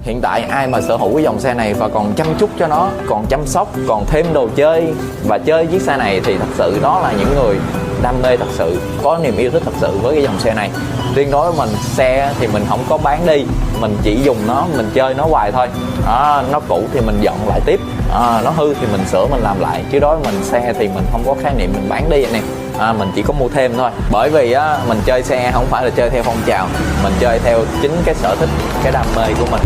hiện tại ai mà sở hữu cái dòng xe này và còn chăm chút cho nó, còn chăm sóc, còn thêm đồ chơi và chơi chiếc xe này thì thật sự đó là những người đam mê thật sự, có niềm yêu thích thật sự với cái dòng xe này. Riêng đối với mình, xe thì mình không có bán đi, mình chỉ dùng nó, mình chơi nó hoài thôi. Nó cũ thì mình dọn lại tiếp, nó hư thì mình sửa, mình làm lại. Chứ đối với mình, xe thì mình không có khái niệm mình bán đi anh em. Mình chỉ có mua thêm thôi. Bởi vì mình chơi xe không phải là chơi theo phong trào, mình chơi theo chính cái sở thích, cái đam mê của mình.